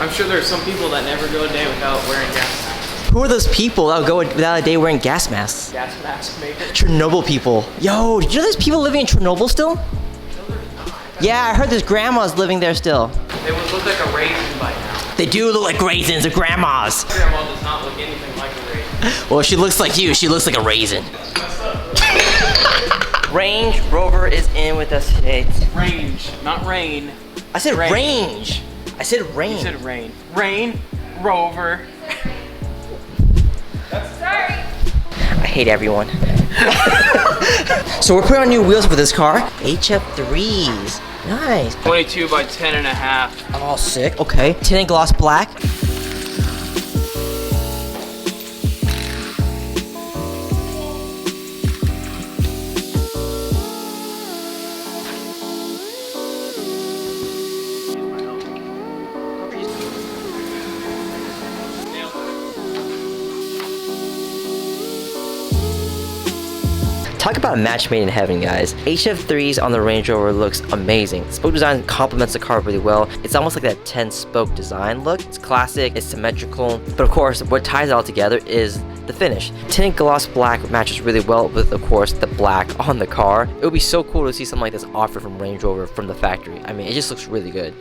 I'm sure there's some people that never go a day without wearing gas masks. Who are those people that would go without a day wearing gas masks? Gas mask maker? Chernobyl people. Yo, did you know there's people living in Chernobyl still? Yeah, I heard there's grandmas living there still. They would look like a raisin by now. They do look like raisins, they're grandmas. Grandma does not look anything like a raisin. Well, she looks like you, she looks like a raisin. Range Rover is in with us today. Range, not rain. I said range. I said rain. You said rain. Range Rover. Sorry. I hate everyone. So we're putting on new wheels for this car. HF3s. Nice. 22 by 10.5. Oh, sick. Okay. Tinted gloss black. Talk about a match made in heaven, guys. HF3s on the Range Rover looks amazing. Spoke design complements the car really well. It's almost like that 10-spoke design look. It's classic, it's symmetrical, but of course, what ties it all together is the finish. Tinted gloss black matches really well with, of course, the black on the car. It would be so cool to see something like this offered from Range Rover from the factory. I mean, it just looks really good.